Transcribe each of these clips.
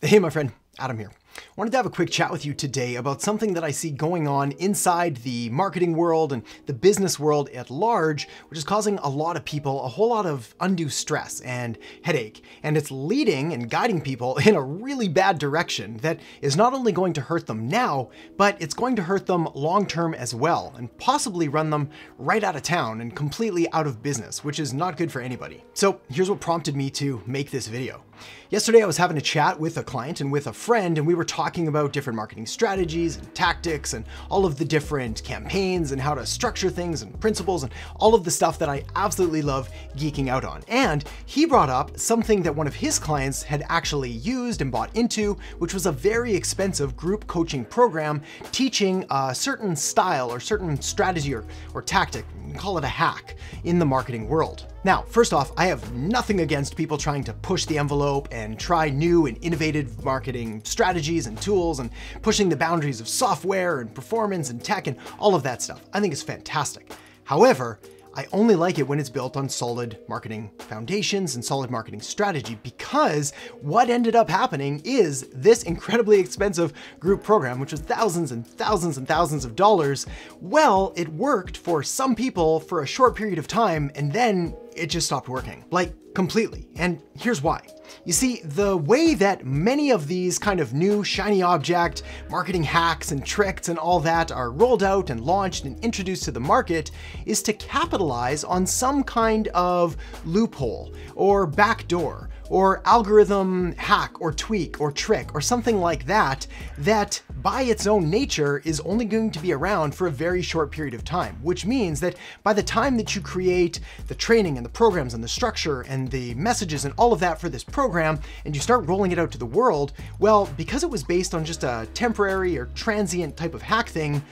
Hey, my friend, Adam here. Wanted to have a quick chat with you today about something that I see going on inside the marketing world and the business world at large, which is causing a lot of people a whole lot of undue stress and headache. And it's leading and guiding people in a really bad direction that is not only going to hurt them now, but it's going to hurt them long-term as well, and possibly run them right out of town and completely out of business, which is not good for anybody. So here's what prompted me to make this video. Yesterday, I was having a chat with a client and with a friend, and we were talking about different marketing strategies and tactics and all of the different campaigns and how to structure things and principles and all of the stuff that I absolutely love geeking out on. And he brought up something that one of his clients had actually used and bought into, which was a very expensive group coaching program teaching a certain style or certain strategy or tactic, you can call it a hack, in the marketing world. Now, first off, I have nothing against people trying to push the envelope and try new and innovative marketing strategies and tools and pushing the boundaries of software and performance and tech and all of that stuff. I think it's fantastic. However, I only like it when it's built on solid marketing foundations and solid marketing strategy, because what ended up happening is this incredibly expensive group program, which was thousands and thousands and thousands of dollars. Well, it worked for some people for a short period of time, and then it just stopped working, like completely. And here's why. You see, the way that many of these kind of new shiny object marketing hacks and tricks and all that are rolled out and launched and introduced to the market is to capitalize on some kind of loophole or backdoor or algorithm hack or tweak or trick or something like that, that by its own nature is only going to be around for a very short period of time, which means that by the time that you create the training and the programs and the structure and the messages and all of that for this program, and you start rolling it out to the world, well, because it was based on just a temporary or transient type of hack thing,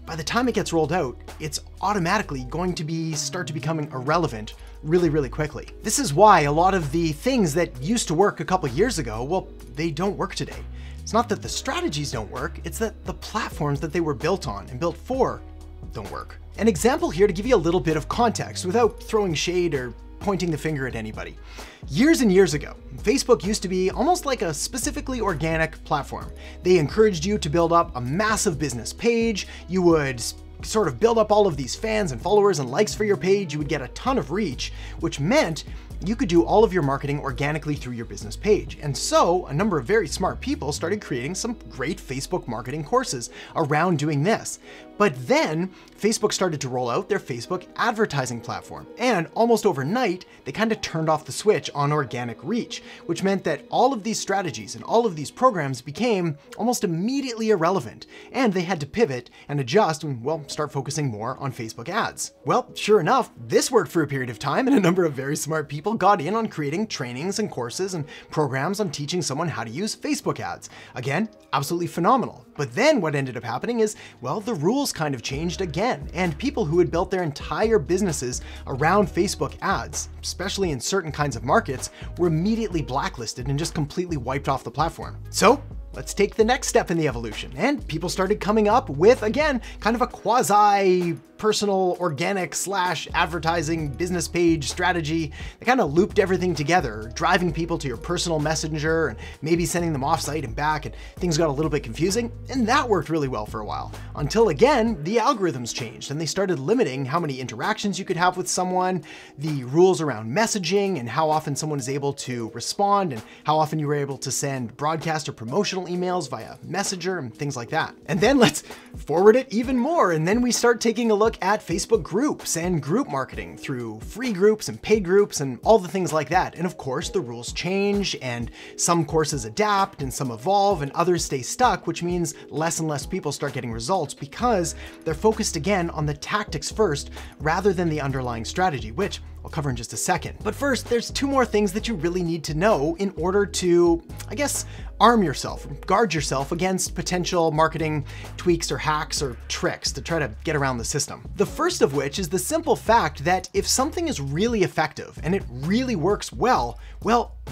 by the time it gets rolled out, it's automatically going to start to becoming irrelevant really, really quickly. This is why a lot of the things that used to work a couple years ago, well, they don't work today. It's not that the strategies don't work, it's that the platforms that they were built on and built for don't work. An example here to give you a little bit of context without throwing shade or pointing the finger at anybody. Years and years ago, Facebook used to be almost like a specifically organic platform. They encouraged you to build up a massive business page. You would sort of build up all of these fans and followers and likes for your page. You would get a ton of reach, which meant you could do all of your marketing organically through your business page. And so a number of very smart people started creating some great Facebook marketing courses around doing this. But then Facebook started to roll out their Facebook advertising platform. And almost overnight, they kind of turned off the switch on organic reach, which meant that all of these strategies and all of these programs became almost immediately irrelevant. And they had to pivot and adjust and, well, start focusing more on Facebook ads. Well, sure enough, this worked for a period of time, and a number of very smart people got in on creating trainings and courses and programs on teaching someone how to use Facebook ads. Again, absolutely phenomenal. But then what ended up happening is, well, the rules kind of changed again, and people who had built their entire businesses around Facebook ads, especially in certain kinds of markets, were immediately blacklisted and just completely wiped off the platform. So let's take the next step in the evolution. And people started coming up with, again, kind of a quasi-personal, organic / advertising business page strategy. They kind of looped everything together, driving people to your personal messenger and maybe sending them offsite and back, and things got a little bit confusing. And that worked really well for a while, until again, the algorithms changed and they started limiting how many interactions you could have with someone, the rules around messaging and how often someone is able to respond and how often you were able to send broadcast or promotional emails via Messenger and things like that. And then let's forward it even more. And then we start taking a look at Facebook groups and group marketing through free groups and paid groups and all the things like that. And of course, the rules change and some courses adapt and some evolve and others stay stuck, which means less and less people start getting results because they're focused again on the tactics first rather than the underlying strategy, which I'll cover in just a second. But first, there's two more things that you really need to know in order to, I guess, arm yourself, guard yourself against potential marketing tweaks or hacks or tricks to try to get around the system. The first of which is the simple fact that if something is really effective and it really works well,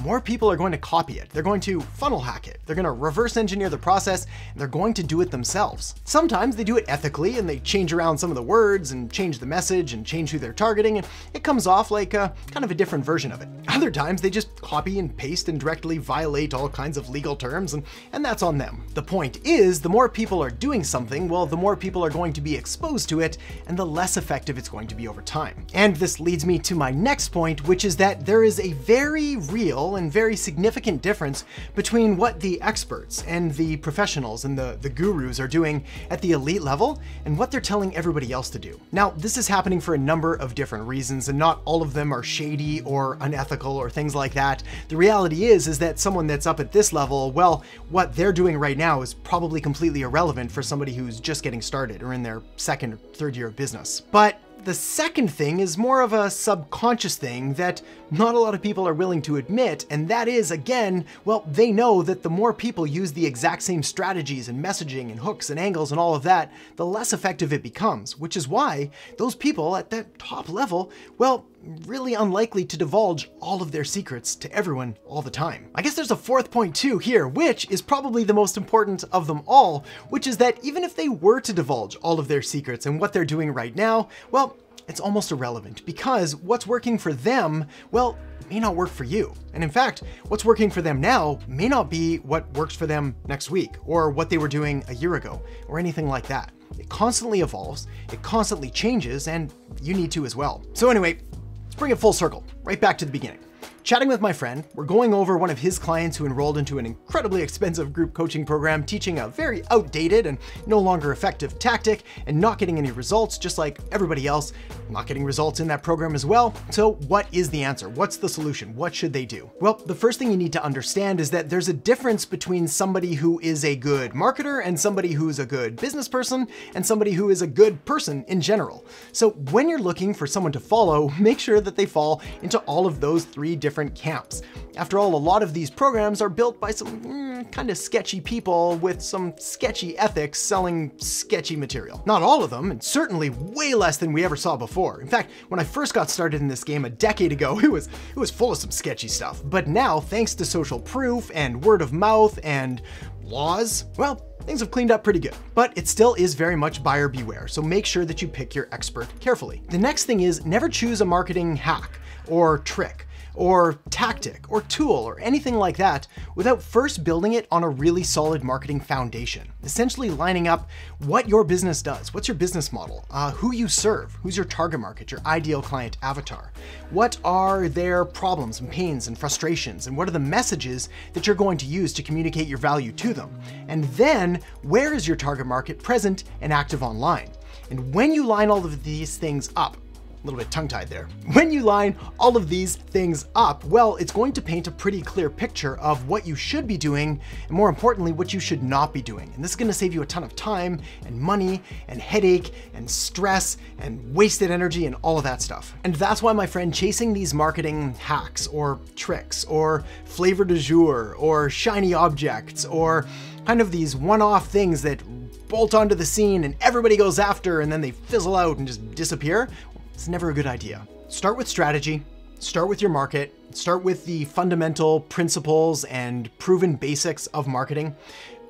more people are going to copy it. They're going to funnel hack it. They're going to reverse engineer the process, and they're going to do it themselves. Sometimes they do it ethically and they change around some of the words and change the message and change who they're targeting, and it comes off like a kind of a different version of it. Other times they just copy and paste and directly violate all kinds of legal terms, and that's on them. The point is, the more people are doing something, well, the more people are going to be exposed to it, and the less effective it's going to be over time. And this leads me to my next point, which is that there is a very real and very significant difference between what the experts and the professionals and the gurus are doing at the elite level and what they're telling everybody else to do. Now, this is happening for a number of different reasons, and not all of them are shady or unethical or things like that. The reality is that someone that's up at this level, well, what they're doing right now is probably completely irrelevant for somebody who's just getting started or in their second or third year of business. But the second thing is more of a subconscious thing that not a lot of people are willing to admit, and that is, again, well, they know that the more people use the exact same strategies and messaging and hooks and angles and all of that, the less effective it becomes, which is why those people at that top level, well, really unlikely to divulge all of their secrets to everyone all the time. I guess there's a fourth point too here, which is probably the most important of them all, which is that even if they were to divulge all of their secrets and what they're doing right now, well, it's almost irrelevant, because what's working for them, well, may not work for you. And in fact, what's working for them now may not be what works for them next week, or what they were doing a year ago, or anything like that. It constantly evolves, it constantly changes, and you need to as well. So anyway, let's bring it full circle, right back to the beginning. Chatting with my friend, we're going over one of his clients who enrolled into an incredibly expensive group coaching program, teaching a very outdated and no longer effective tactic and not getting any results, just like everybody else not getting results in that program as well. So what is the answer? What's the solution? What should they do? Well, the first thing you need to understand is that there's a difference between somebody who is a good marketer and somebody who's a good business person and somebody who is a good person in general. So when you're looking for someone to follow, make sure that they fall into all of those three different camps. After all, a lot of these programs are built by some kind of sketchy people with some sketchy ethics selling sketchy material. Not all of them, and certainly way less than we ever saw before. In fact, when I first got started in this game a decade ago, it was full of some sketchy stuff. But now, thanks to social proof and word of mouth and laws, well, things have cleaned up pretty good. But it still is very much buyer beware, so make sure that you pick your expert carefully. The next thing is never choose a marketing hack or trick or tactic or tool or anything like that without first building it on a really solid marketing foundation. Essentially lining up what your business does, what's your business model, who you serve, who's your target market, your ideal client avatar, what are their problems and pains and frustrations, and what are the messages that you're going to use to communicate your value to them. And then where is your target market present and active online? And when you line all of these things up, a little bit tongue-tied there. When you line all of these things up, well, it's going to paint a pretty clear picture of what you should be doing, and more importantly, what you should not be doing. And this is gonna save you a ton of time and money and headache and stress and wasted energy and all of that stuff. And that's why, my friend, chasing these marketing hacks or tricks or flavor du jour or shiny objects or kind of these one-off things that bolt onto the scene and everybody goes after and then they fizzle out and just disappear, it's never a good idea. Start with strategy, start with your market, start with the fundamental principles and proven basics of marketing.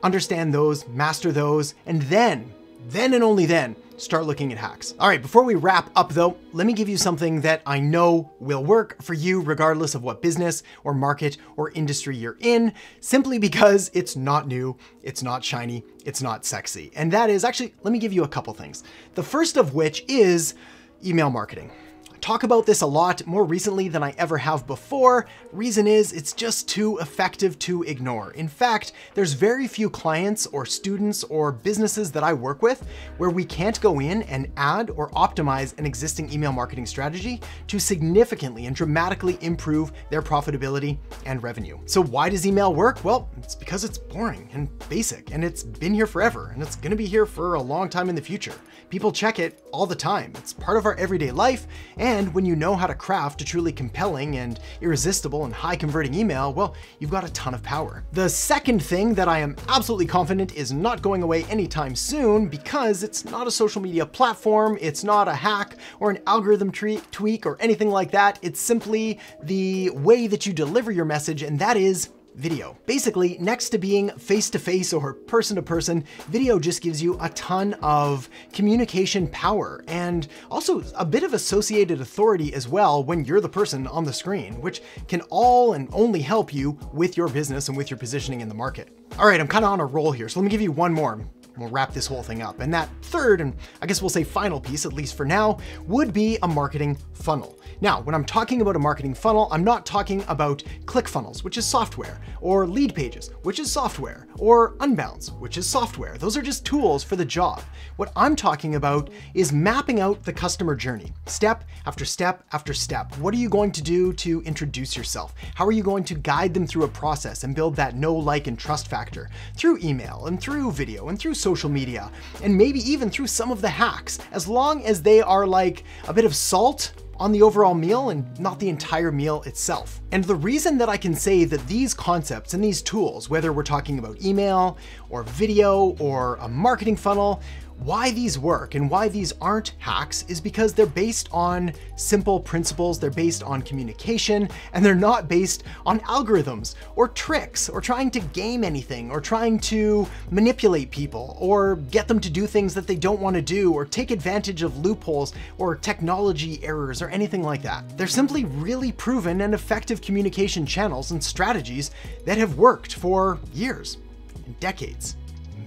Understand those, master those, and then and only then, start looking at hacks. All right, before we wrap up though, let me give you something that I know will work for you regardless of what business or market or industry you're in, simply because it's not new, it's not shiny, it's not sexy. And that is, actually, let me give you a couple things. The first of which is email marketing. I talk about this a lot more recently than I ever have before. Reason is, it's just too effective to ignore. In fact, there's very few clients or students or businesses that I work with where we can't go in and add or optimize an existing email marketing strategy to significantly and dramatically improve their profitability and revenue. So why does email work? Well, it's because it's boring and basic, and it's been here forever, and it's gonna be here for a long time in the future. People check it all the time. It's part of our everyday life, and And when you know how to craft a truly compelling and irresistible and high converting email, well, you've got a ton of power. The second thing that I am absolutely confident is not going away anytime soon, because it's not a social media platform, it's not a hack or an algorithm tweak or anything like that. It's simply the way that you deliver your message, and that is video. Basically, next to being face-to-face or person-to-person, video just gives you a ton of communication power and also a bit of associated authority as well when you're the person on the screen, which can all and only help you with your business and with your positioning in the market. All right, I'm kind of on a roll here, so let me give you one more. We'll wrap this whole thing up. And that third, and I guess we'll say final piece, at least for now, would be a marketing funnel. Now, when I'm talking about a marketing funnel, I'm not talking about ClickFunnels, which is software, or Lead Pages, which is software, or Unbounce, which is software. Those are just tools for the job. What I'm talking about is mapping out the customer journey, step after step after step. What are you going to do to introduce yourself? How are you going to guide them through a process and build that know, like, and trust factor through email and through video and through social media, and maybe even through some of the hacks, as long as they are like a bit of salt on the overall meal and not the entire meal itself. And the reason that I can say that these concepts and these tools, whether we're talking about email or video or a marketing funnel, why these work and why these aren't hacks is because they're based on simple principles, they're based on communication, and they're not based on algorithms or tricks or trying to game anything or trying to manipulate people or get them to do things that they don't want to do or take advantage of loopholes or technology errors or anything like that. They're simply really proven and effective communication channels and strategies that have worked for years and decades,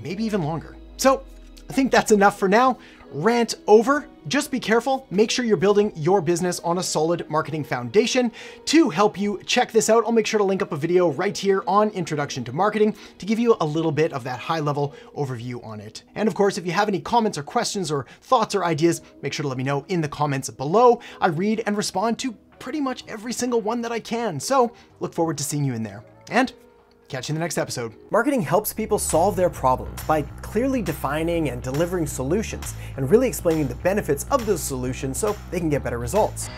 maybe even longer. So I think that's enough for now. Rant over. Just be careful. Make sure you're building your business on a solid marketing foundation. To help you check this out, I'll make sure to link up a video right here on Introduction to Marketing to give you a little bit of that high-level overview on it. And of course, if you have any comments or questions or thoughts or ideas, make sure to let me know in the comments below. I read and respond to pretty much every single one that I can. So look forward to seeing you in there. And catch you in the next episode. Marketing helps people solve their problems by clearly defining and delivering solutions and really explaining the benefits of those solutions so they can get better results.